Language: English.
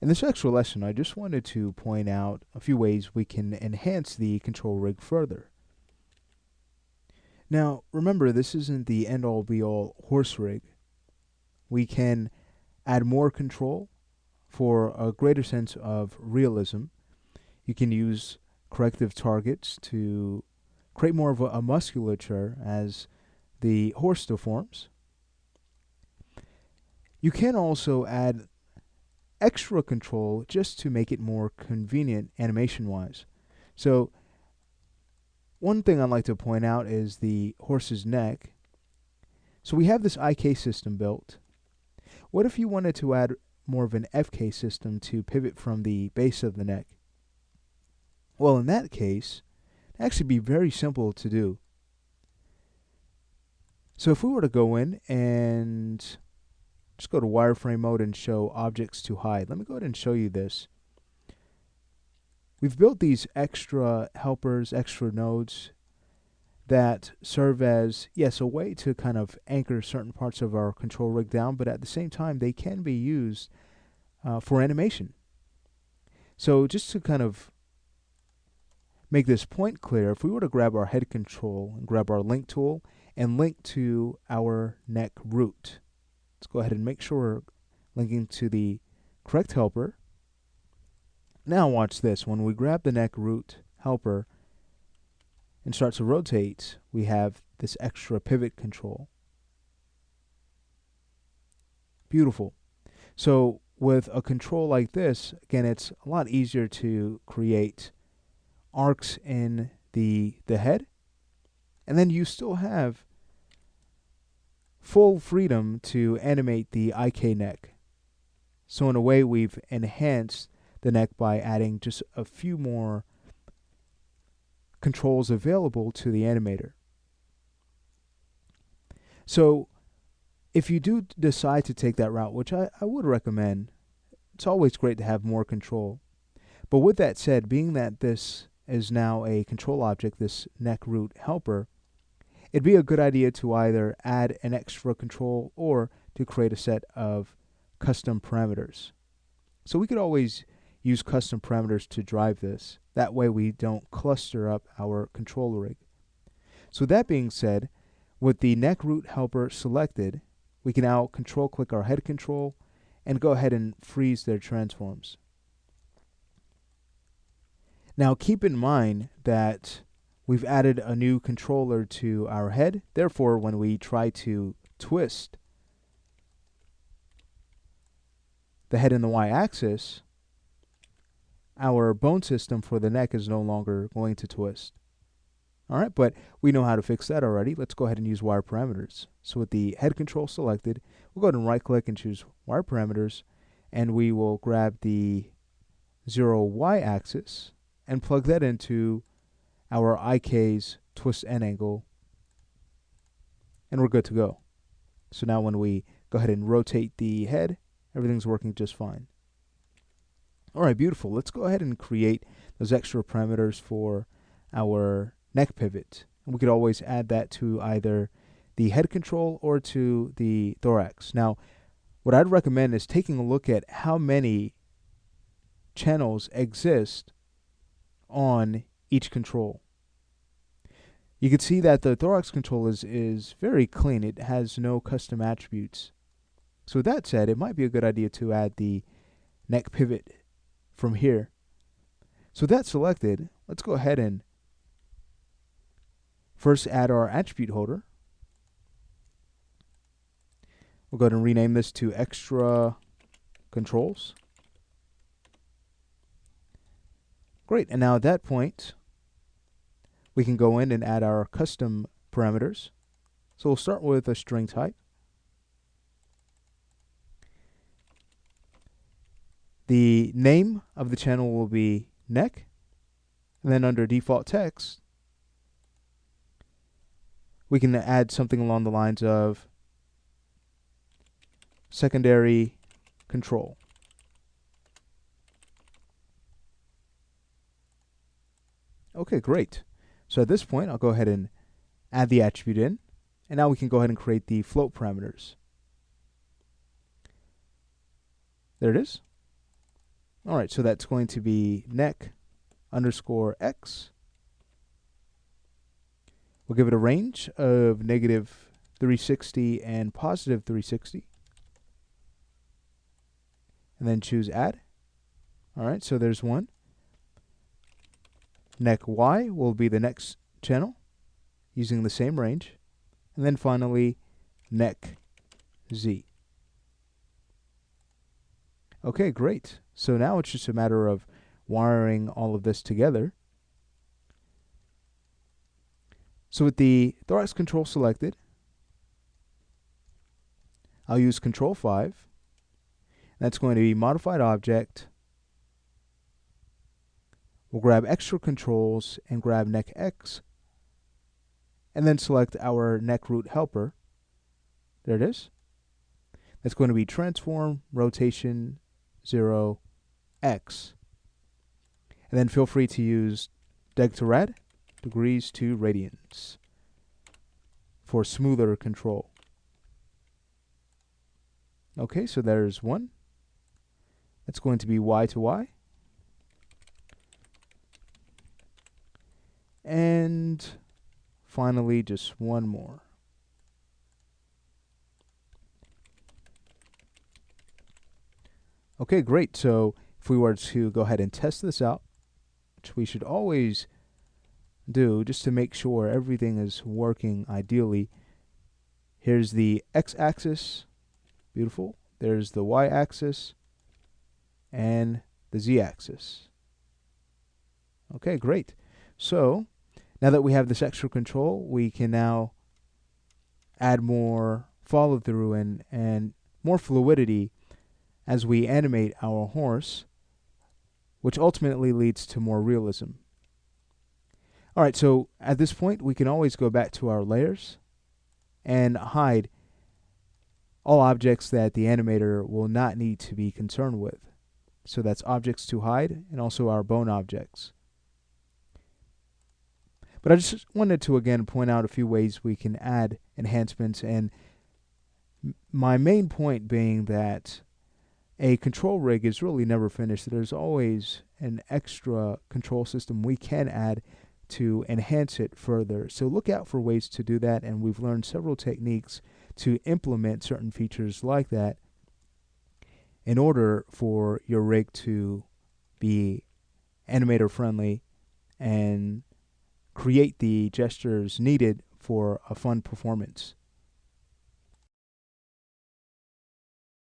In this extra lesson, I just wanted to point out a few ways we can enhance the control rig further. Now, remember, this isn't the end-all be-all horse rig. We can add more control for a greater sense of realism. You can use corrective targets to create more of a musculature as the horse deforms. You can also add extra control just to make it more convenient animation-wise. So one thing I'd like to point out is the horse's neck. So we have this IK system built. What if you wanted to add more of an FK system to pivot from the base of the neck? Well, in that case, it'd actually be very simple to do. So if we were to go in and just go to wireframe mode and show objects to hide. Let me go ahead and show you this. We've built these extra helpers, extra nodes that serve as, yes, a way to kind of anchor certain parts of our control rig down, but at the same time, they can be used for animation. So just to kind of make this point clear, if we were to grab our head control and grab our link tool and link to our neck root, let's go ahead and make sure we're linking to the correct helper. Now watch this. When we grab the neck root helper and start to rotate, we have this extra pivot control. Beautiful. So with a control like this, again, it's a lot easier to create arcs in the head, and then you still have full freedom to animate the IK neck. So in a way, we've enhanced the neck by adding just a few more controls available to the animator. So if you do decide to take that route, which I would recommend, it's always great to have more control. But with that said, being that this is now a control object, this neck root helper, it'd be a good idea to either add an extra control or to create a set of custom parameters. So we could always use custom parameters to drive this. That way we don't cluster up our control rig. So that being said, with the neck root helper selected, we can now control click our head control and go ahead and freeze their transforms. Now keep in mind that we've added a new controller to our head. Therefore, when we try to twist the head in the y-axis, our bone system for the neck is no longer going to twist. Alright, but we know how to fix that already. Let's go ahead and use wire parameters. So with the head control selected, we'll go ahead and right click and choose wire parameters, and we will grab the 0 y-axis and plug that into our IK's twist end angle, and we're good to go. So now when we go ahead and rotate the head, everything's working just fine. Alright, beautiful. Let's go ahead and create those extra parameters for our neck pivot. And we could always add that to either the head control or to the thorax. Now, what I'd recommend is taking a look at how many channels exist on each control. You can see that the thorax control is very clean. It has no custom attributes. So with that said, it might be a good idea to add the neck pivot from here. So with that selected, let's go ahead and first add our attribute holder. We'll go ahead and rename this to extra controls. Great, and now at that point, we can go in and add our custom parameters. So we'll start with a string type. The name of the channel will be neck, and then under default text, we can add something along the lines of secondary control. Okay, great. So at this point, I'll go ahead and add the attribute in, and now we can go ahead and create the float parameters. There it is. All right, so that's going to be neck underscore X. We'll give it a range of negative 360 and positive 360. And then choose add. All right, so there's one. Neck Y will be the next channel using the same range. And then finally, neck Z. Okay, great. So now it's just a matter of wiring all of this together. So with the thorax control selected, I'll use Control 5. That's going to be Modified Object. We'll grab Extra Controls and grab Neck X. And then select our neck root helper. There it is. That's going to be Transform, Rotation, 0, X. And then feel free to use Deg to Rad, degrees to radians, for smoother control. Okay, so there's one. That's going to be Y to Y. And finally, just one more. Okay, great. So if we were to go ahead and test this out, which we should always do just to make sure everything is working ideally. Here's the x-axis. Beautiful. There's the y-axis and the z-axis. Okay, great. So now that we have this extra control, we can now add more follow-through and more fluidity as we animate our horse, which ultimately leads to more realism. All right, so at this point, we can always go back to our layers and hide all objects that the animator will not need to be concerned with. So that's objects to hide and also our bone objects. But I just wanted to again point out a few ways we can add enhancements, and my main point being that a control rig is really never finished. There's always an extra control system we can add to enhance it further. So look out for ways to do that, and we've learned several techniques to implement certain features like that in order for your rig to be animator friendly and create the gestures needed for a fun performance.